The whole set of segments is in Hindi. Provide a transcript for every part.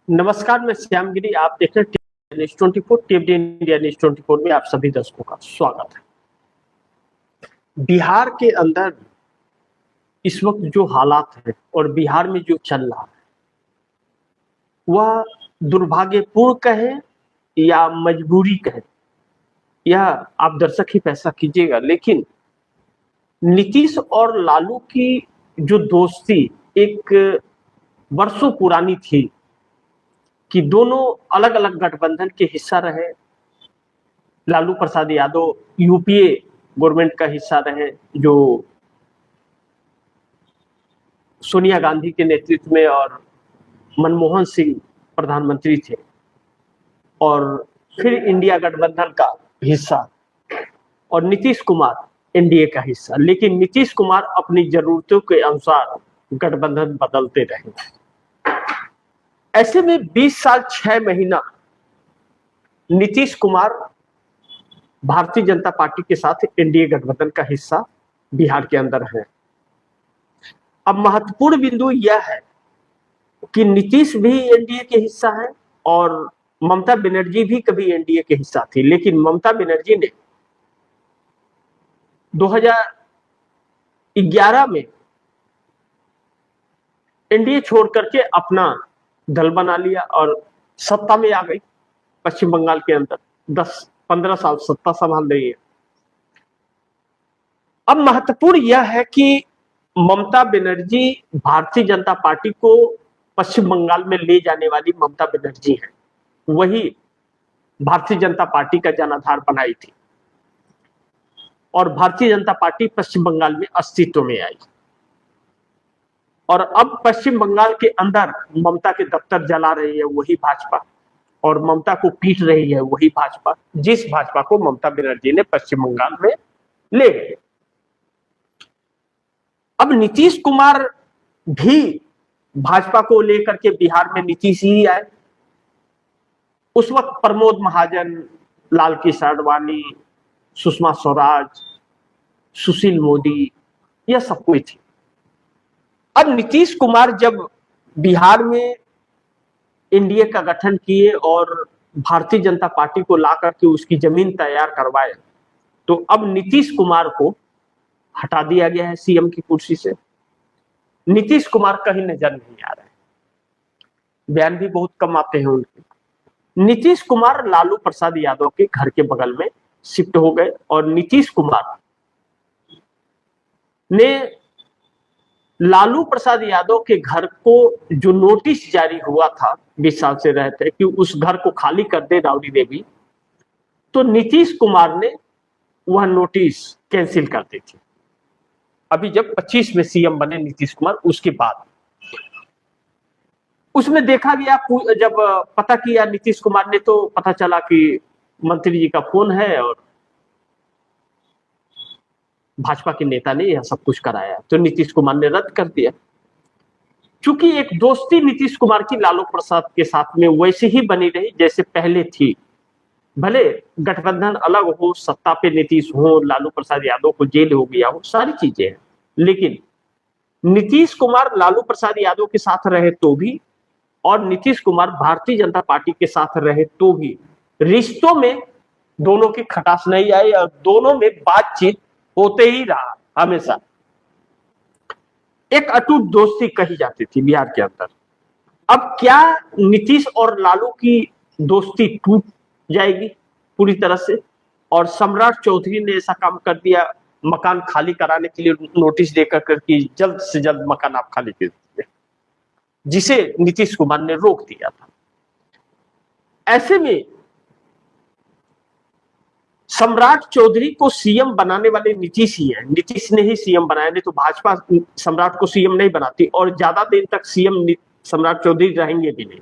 नमस्कार, मैं श्याम गिरी। आप देख रहे हैं न्यूज 24 टीवी इंडिया न्यूज 24 में आप सभी दर्शकों का स्वागत है। बिहार के अंदर इस वक्त जो हालात है और बिहार में जो चल रहा है वह दुर्भाग्यपूर्ण कहें या मजबूरी कहें, यह आप दर्शक ही फैसला कीजिएगा। लेकिन नीतीश और लालू की जो दोस्ती एक वर्षों पुरानी थी कि दोनों अलग अलग गठबंधन के हिस्सा रहे। लालू प्रसाद यादव यूपीए गवर्नमेंट का हिस्सा रहे जो सोनिया गांधी के नेतृत्व में, और मनमोहन सिंह प्रधानमंत्री थे, और फिर इंडिया गठबंधन का हिस्सा, और नीतीश कुमार एनडीए का हिस्सा। लेकिन नीतीश कुमार अपनी जरूरतों के अनुसार गठबंधन बदलते रहे। ऐसे में 20 साल 6 महीना नीतीश कुमार भारतीय जनता पार्टी के साथ एनडीए गठबंधन का हिस्सा बिहार के अंदर है। अब महत्वपूर्ण बिंदु यह है कि नीतीश भी एनडीए के हिस्सा है और ममता बनर्जी भी कभी एनडीए के हिस्सा थी। लेकिन ममता बनर्जी ने 2011 में एनडीए छोड़ करके अपना दल बना लिया और सत्ता में आ गई। पश्चिम बंगाल के अंदर 10-15 साल सत्ता संभाल रही है। अब महत्वपूर्ण यह है कि ममता बनर्जी भारतीय जनता पार्टी को पश्चिम बंगाल में ले जाने वाली ममता बनर्जी है, वही भारतीय जनता पार्टी का जनाधार बनाई थी और भारतीय जनता पार्टी पश्चिम बंगाल में अस्तित्व में आई। और अब पश्चिम बंगाल के अंदर ममता के दफ्तर जला रही है वही भाजपा, और ममता को पीट रही है वही भाजपा, जिस भाजपा को ममता बनर्जी ने पश्चिम बंगाल में ले गए। अब नीतीश कुमार भी भाजपा को लेकर के बिहार में नीतीश ही आए। उस वक्त प्रमोद महाजन, लाल कृष्ण आडवाणी, सुषमा स्वराज, सुशील मोदी, यह सब कोई थी। अब नीतीश कुमार जब बिहार में एनडीए का गठन किए और भारतीय जनता पार्टी को ला करके उसकी जमीन तैयार करवाए, तो अब नीतीश कुमार को हटा दिया गया है सीएम की कुर्सी से। नीतीश कुमार कहीं नजर नहीं आ रहे हैं, बयान भी बहुत कम आते हैं उनके। नीतीश कुमार लालू प्रसाद यादव के घर के बगल में शिफ्ट हो गए और नीतीश कुमार ने लालू प्रसाद यादव के घर को जो नोटिस जारी हुआ था 20 साल से रहते कि उस घर को खाली कर दे राबड़ी देवी, तो नीतीश कुमार ने वह नोटिस कैंसिल कर दी थी। अभी जब 25 में सीएम बने नीतीश कुमार, उसके बाद उसमें देखा गया, जब पता किया नीतीश कुमार ने तो पता चला कि मंत्री जी का फोन है और भाजपा के नेता ने यह सब कुछ कराया, तो नीतीश कुमार ने रद्द कर दिया। क्योंकि एक दोस्ती नीतीश कुमार की लालू प्रसाद के साथ में वैसे ही बनी रही जैसे पहले थी। भले गठबंधन अलग हो, सत्ता पे नीतीश हो, लालू प्रसाद यादव को जेल हो गया हो, सारी चीजें हैं, लेकिन नीतीश कुमार लालू प्रसाद यादव के साथ रहे तो भी और नीतीश कुमार भारतीय जनता पार्टी के साथ रहे तो भी रिश्तों में दोनों की खटास नहीं आई और दोनों में बातचीत होते ही रहा। हमेशा एक अटूट दोस्ती कही जाती थी बिहार के अंदर। अब क्या नीतीश और लालू की दोस्ती टूट जाएगी पूरी तरह से? और सम्राट चौधरी ने ऐसा काम कर दिया, मकान खाली कराने के लिए नोटिस देकर कि जल्द से जल्द मकान आप खाली कर दीजिए, जिसे नीतीश कुमार ने रोक दिया था। ऐसे में सम्राट चौधरी को सीएम बनाने वाले नीतीश ही है, नीतीश ने ही सीएम बनाया, नहीं तो भाजपा सम्राट को सीएम नहीं बनाती और ज्यादा देर तक सीएम सम्राट चौधरी रहेंगे भी नहीं,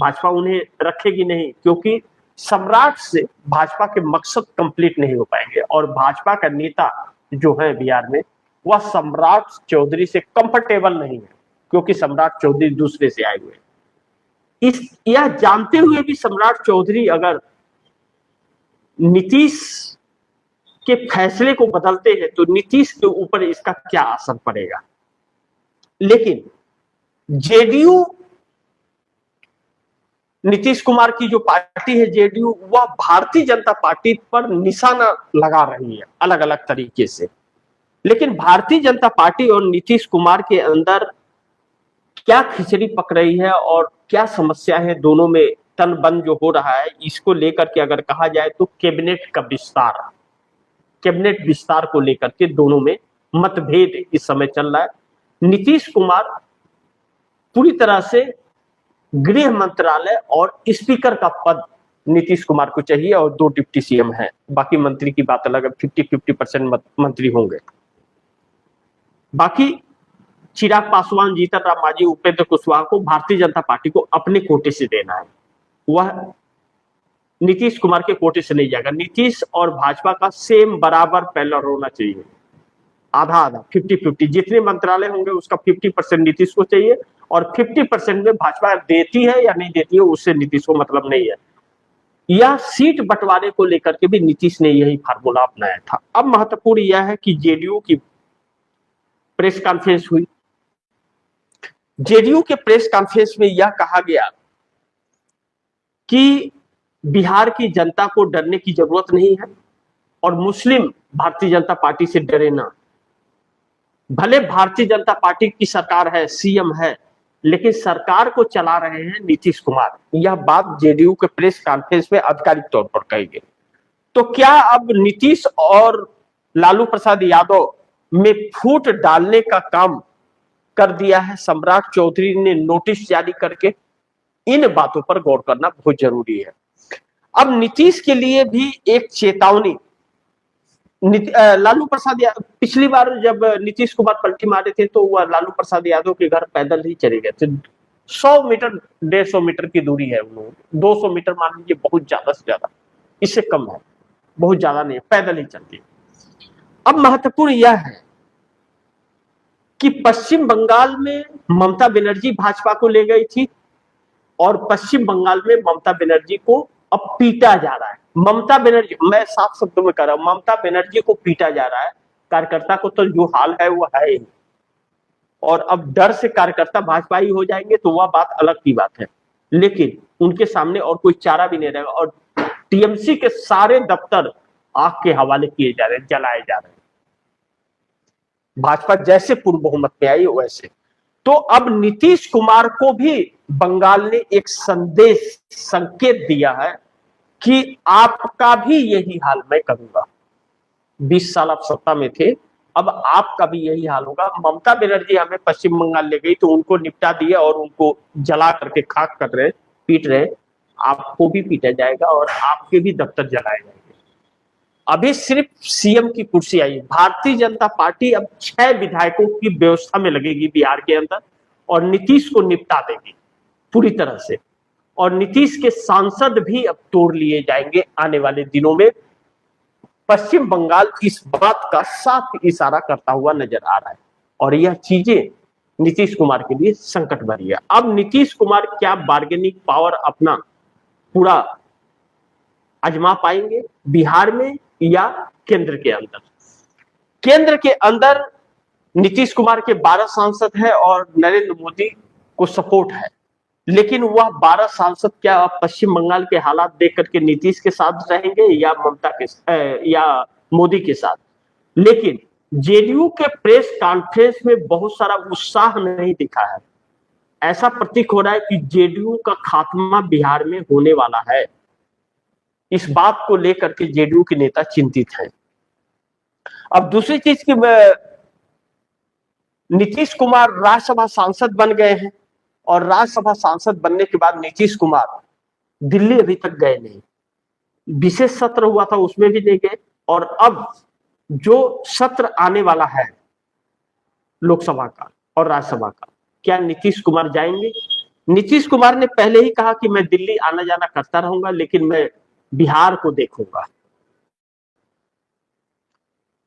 भाजपा उन्हें रखेगी नहीं, क्योंकि सम्राट से भाजपा के मकसद कंप्लीट नहीं हो पाएंगे। और भाजपा का नेता जो है बिहार में, वह सम्राट चौधरी से कंफर्टेबल नहीं है, क्योंकि सम्राट चौधरी दूसरे से आए हुए। यह जानते हुए भी सम्राट चौधरी अगर नीतीश के फैसले को बदलते हैं तो नीतीश के ऊपर इसका क्या असर पड़ेगा। लेकिन जेडीयू नीतीश कुमार की जो पार्टी है जेडीयू, वह भारतीय जनता पार्टी पर निशाना लगा रही है अलग अलग तरीके से। लेकिन भारतीय जनता पार्टी और नीतीश कुमार के अंदर क्या खिचड़ी पक रही है और क्या समस्या है दोनों में तन बन जो हो रहा है, इसको लेकर के अगर कहा जाए तो कैबिनेट विस्तार को लेकर के दोनों में मतभेद इस समय चल रहा है। नीतीश कुमार पूरी तरह से गृह मंत्रालय और स्पीकर का पद नीतीश कुमार को चाहिए और 2 डिप्टी सीएम हैं, बाकी मंत्री की बात अलग है, 50-50% मंत्री होंगे। बाकी चिराग पासवान, जीतन राम मांझी, उपेंद्र कुशवाहा को भारतीय जनता पार्टी को अपने कोटे से देना है, वह नीतीश कुमार के कोटे से नहीं जाएगा। नीतीश और भाजपा का सेम बराबर पैरेलल होना चाहिए, आधा आधा 50-50, जितने मंत्रालय होंगे उसका 50% नीतीश को चाहिए और 50% में भाजपा देती है या नहीं देती है उससे नीतीश को मतलब नहीं है। यह सीट बंटवारे को लेकर के भी नीतीश ने यही फार्मूला अपनाया था। अब महत्वपूर्ण यह है कि जेडीयू की प्रेस कॉन्फ्रेंस हुई। जेडीयू के प्रेस कॉन्फ्रेंस में यह कहा गया कि बिहार की जनता को डरने की जरूरत नहीं है और मुस्लिम भारतीय जनता पार्टी से डरे ना। भले भारतीय जनता पार्टी की सरकार है, सीएम है, लेकिन सरकार को चला रहे हैं नीतीश कुमार। यह बात जेडीयू के प्रेस कॉन्फ्रेंस में आधिकारिक तौर पर कही गई। तो क्या अब नीतीश और लालू प्रसाद यादव में फूट डालने का काम कर दिया है सम्राट चौधरी ने नोटिस जारी करके? इन बातों पर गौर करना बहुत जरूरी है। अब नीतीश के लिए भी एक चेतावनी। लालू प्रसाद यादव पिछली बार जब नीतीश कुमार पलटी मारे थे तो वह लालू प्रसाद यादव के घर पैदल ही चले गए थे। 100 मीटर 150 मीटर की दूरी है, उन लोगों 200 मीटर मान लीजिए, बहुत ज्यादा से ज्यादा, इससे कम है, बहुत ज्यादा नहीं, पैदल ही चलती। अब महत्वपूर्ण यह है कि पश्चिम बंगाल में ममता बनर्जी भाजपा को ले गई थी और पश्चिम बंगाल में ममता बनर्जी को अब पीटा जा रहा है। ममता बनर्जी, मैं साफ शब्दों में कह रहा हूं, ममता बनर्जी को पीटा जा रहा है। कार्यकर्ता को तो जो हाल है वो है ही, और अब डर से कार्यकर्ता भाजपा ही हो जाएंगे तो वह बात अलग की बात है, लेकिन उनके सामने और कोई चारा भी नहीं रहेगा। और टीएमसी के सारे दफ्तर आग के हवाले किए जा रहे हैं, जलाए जा रहे हैं। भाजपा जैसे पूर्ण बहुमत में आई वैसे। तो अब नीतीश कुमार को भी बंगाल ने एक संदेश, संकेत दिया है कि आपका भी यही हाल मैं करूंगा। 20 साल आप सत्ता में थे, अब आपका भी यही हाल होगा। ममता बनर्जी हमें पश्चिम बंगाल ले गई तो उनको निपटा दिया और उनको जला करके खाक कर रहे, पीट रहे, आपको भी पीटा जाएगा और आपके भी दफ्तर जलाए जाएंगे। अभी सिर्फ सीएम की कुर्सी आई। भारतीय जनता पार्टी अब 6 विधायकों की व्यवस्था में लगेगी बिहार के अंदर और नीतीश को निपटा देगी पूरी तरह से। और नीतीश के सांसद भी अब तोड़ लिए जाएंगे आने वाले दिनों में। पश्चिम बंगाल इस बात का साफ इशारा करता हुआ नजर आ रहा है और यह चीजें नीतीश कुमार के लिए संकट भरी है। अब नीतीश कुमार क्या बार्गेनिंग पावर अपना पूरा आजमा पाएंगे बिहार में या केंद्र के अंदर? केंद्र के अंदर नीतीश कुमार के 12 सांसद है और नरेंद्र मोदी को सपोर्ट है, लेकिन वह 12 सांसद क्या पश्चिम बंगाल के हालात देख करके नीतीश के साथ रहेंगे या ममता के या मोदी के साथ? लेकिन जेडीयू के प्रेस कॉन्फ्रेंस में बहुत सारा उत्साह नहीं दिखा है। ऐसा प्रतीक हो रहा है कि जेडीयू का खात्मा बिहार में होने वाला है। इस बात को लेकर के जेडीयू के नेता चिंतित हैं। अब दूसरी चीज की, नीतीश कुमार राज्यसभा सांसद बन गए हैं और राज्यसभा सांसद बनने के बाद नीतीश कुमार दिल्ली अभी तक गए नहीं। विशेष सत्र हुआ था उसमें भी नहीं गए और अब जो सत्र आने वाला है लोकसभा का और राज्यसभा का, क्या नीतीश कुमार जाएंगे? नीतीश कुमार ने पहले ही कहा कि मैं दिल्ली आना जाना करता रहूंगा लेकिन मैं बिहार को देखूंगा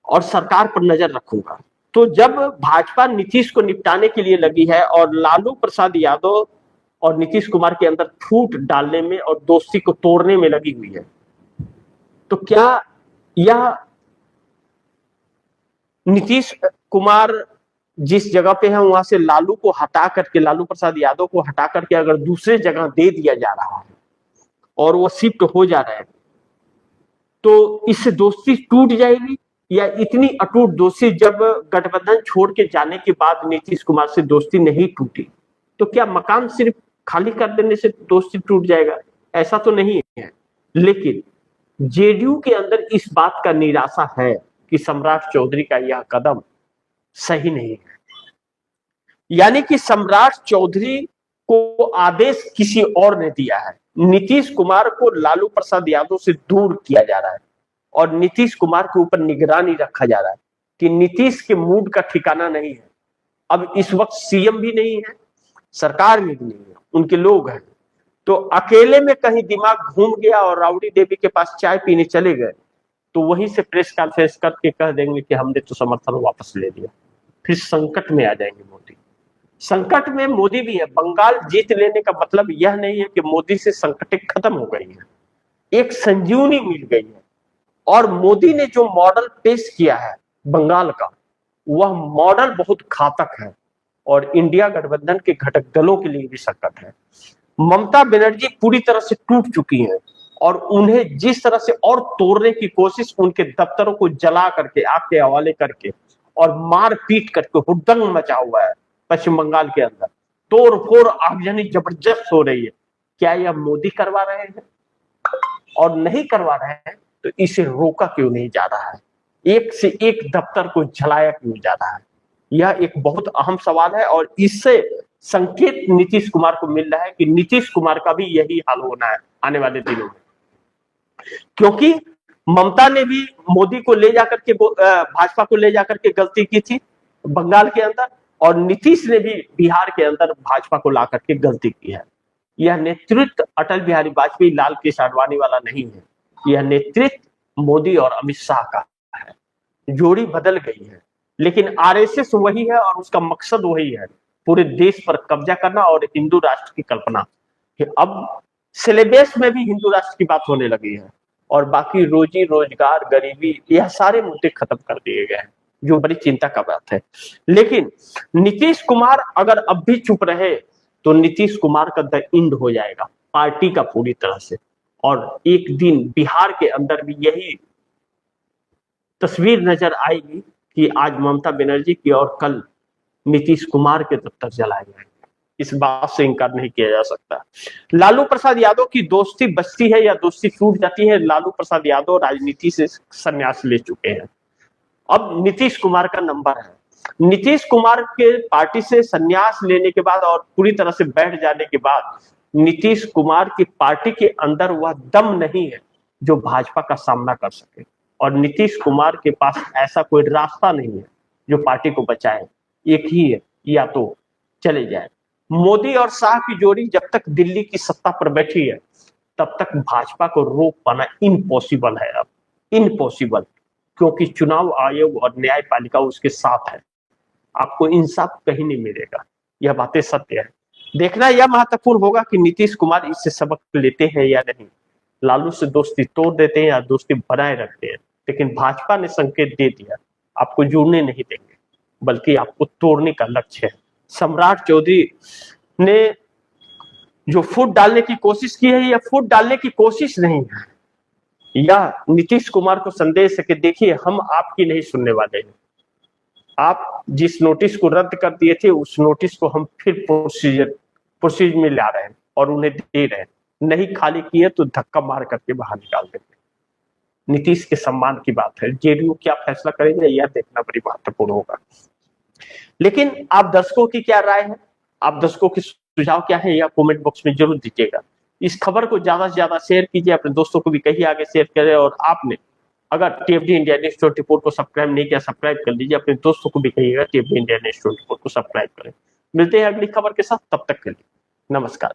और सरकार पर नजर रखूंगा। तो जब भाजपा नीतीश को निपटाने के लिए लगी है और लालू प्रसाद यादव और नीतीश कुमार के अंदर फूट डालने में और दोस्ती को तोड़ने में लगी हुई है, तो क्या यह नीतीश कुमार जिस जगह पे है वहां से लालू को हटा करके, लालू प्रसाद यादव को हटा करके अगर दूसरे जगह दे दिया जा रहा है और वो शिफ्ट हो जा रहे हैं, तो इससे दोस्ती टूट जाएगी? या इतनी अटूट दोस्ती जब गठबंधन छोड़ के जाने के बाद नीतीश कुमार से दोस्ती नहीं टूटी, तो क्या मकान सिर्फ खाली कर देने से दोस्ती टूट जाएगा? ऐसा तो नहीं है। लेकिन जेडीयू के अंदर इस बात का निराशा है कि सम्राट चौधरी का यह कदम सही नहीं है। यानी कि सम्राट चौधरी को आदेश किसी और ने दिया है। नीतीश कुमार को लालू प्रसाद यादव से दूर किया जा रहा है और नीतीश कुमार के ऊपर निगरानी रखा जा रहा है कि नीतीश के मूड का ठिकाना नहीं है। अब इस वक्त सीएम भी नहीं है, सरकार में भी नहीं है, उनके लोग हैं, तो अकेले में कहीं दिमाग घूम गया और राबड़ी देवी के पास चाय पीने चले गए, तो वहीं से प्रेस कॉन्फ्रेंस करके कह देंगे कि हमने तो समर्थन वापस ले लिया। फिर संकट में आ जाएंगे मोदी। संकट में मोदी भी है। बंगाल जीत लेने का मतलब यह नहीं है कि मोदी से संकटें खत्म हो गई है, एक संजीवनी मिल गई है। और मोदी ने जो मॉडल पेश किया है बंगाल का, वह मॉडल बहुत घातक है और इंडिया गठबंधन के घटक दलों के लिए भी संकट है। ममता बनर्जी पूरी तरह से टूट चुकी हैं और उन्हें जिस तरह से और तोड़ने की कोशिश, उनके दफ्तरों को जला करके, आग के हवाले करके और मार पीट करके हुड़दंग मचा हुआ है पश्चिम बंगाल के अंदर, तोड़ फोड़ आगजनी जबरदस्त हो रही है। क्या यह मोदी करवा रहे हैं? और नहीं करवा रहे हैं तो इसे रोका क्यों नहीं जा रहा है? एक से एक दफ्तर को जलाया क्यों जा रहा है? यह एक बहुत अहम सवाल है और इससे संकेत नीतीश कुमार को मिल रहा है कि नीतीश कुमार का भी यही हाल होना है आने वाले दिनों में। क्योंकि ममता ने भी मोदी को ले जाकर के, भाजपा को ले जाकर के गलती की थी बंगाल के अंदर, और नीतीश ने भी बिहार के अंदर भाजपा को ला करके गलती की है। यह नेतृत्व अटल बिहारी वाजपेयी, लाल कृष्ण आडवाणी वाला नहीं है। यह नेतृत्व मोदी और अमित शाह का है। जोड़ी बदल गई है, लेकिन आरएसएस वही है और उसका मकसद वही है, पूरे देश पर कब्जा करना और हिंदू राष्ट्र की कल्पना। कि अब सिलेबस में भी हिंदू राष्ट्र की बात होने लगी है और बाकी रोजी रोजगार, गरीबी, यह सारे मुद्दे खत्म कर दिए गए हैं, जो बड़ी चिंता का बात है। लेकिन नीतीश कुमार अगर अब भी चुप रहे तो नीतीश कुमार का द एंड हो जाएगा पार्टी का पूरी तरह से। और एक दिन बिहार के अंदर भी यही तस्वीर नजर आएगी कि आज ममता बनर्जी की और कल नीतीश कुमार के दफ्तर जलाए जाएंगे। इस बात से इनकार नहीं किया जा सकता। लालू प्रसाद यादव की दोस्ती बचती है या दोस्ती टूट जाती है? लालू प्रसाद यादव राजनीति से संन्यास ले चुके हैं, अब नीतीश कुमार का नंबर है। नीतीश कुमार के पार्टी से संन्यास लेने के बाद और पूरी तरह से बैठ जाने के बाद नीतीश कुमार की पार्टी के अंदर वह दम नहीं है जो भाजपा का सामना कर सके, और नीतीश कुमार के पास ऐसा कोई रास्ता नहीं है जो पार्टी को बचाए। एक ही है, या तो चले जाए। मोदी और शाह की जोड़ी जब तक दिल्ली की सत्ता पर बैठी है तब तक भाजपा को रोक पाना इम्पॉसिबल है। अब इम्पॉसिबल, क्योंकि चुनाव आयोग और न्यायपालिका उसके साथ है। आपको इंसाफ कहीं नहीं मिलेगा, यह बातें सत्य है। देखना यह महत्वपूर्ण होगा कि नीतीश कुमार इससे सबक लेते हैं या नहीं, लालू से दोस्ती तोड़ देते हैं या दोस्ती बनाए रखते हैं। लेकिन भाजपा ने संकेत दे दिया, आपको जुड़ने नहीं देंगे बल्कि आपको तोड़ने का लक्ष्य है। सम्राट चौधरी ने जो फूट डालने की कोशिश की है, यह फूट डालने की कोशिश नहीं है, यह नीतीश कुमार को संदेश है कि देखिए हम आपकी नहीं सुनने वाले हैं। आप जिस नोटिस को रद्द कर दिए थे उस नोटिस को हम फिर प्रोसीजर में ला रहे हैं और उन्हें दे रहे हैं। नहीं खाली किए तो धक्का मार करके बाहर निकाल देंगे। नीतीश के सम्मान की बात है। जेडीयू क्या फैसला करेंगे यह देखना बड़ी महत्वपूर्ण होगा। लेकिन आप दर्शकों की क्या राय है, आप दर्शकों के सुझाव क्या है, यह कमेंट बॉक्स में जरूर दीजिएगा। इस खबर को ज्यादा से ज्यादा शेयर कीजिए, अपने दोस्तों को भी कहीं आगे शेयर करें। और आपने अगर टीएफडी इंडिया न्यूज़ 24 को सब्सक्राइब नहीं किया, सब्सक्राइब कर लीजिए। अपने दोस्तों को भी कहिएगा टीएफडी इंडिया न्यूज़ 24 को सब्सक्राइब करें। मिलते हैं अगली खबर के साथ, तब तक के लिए नमस्कार।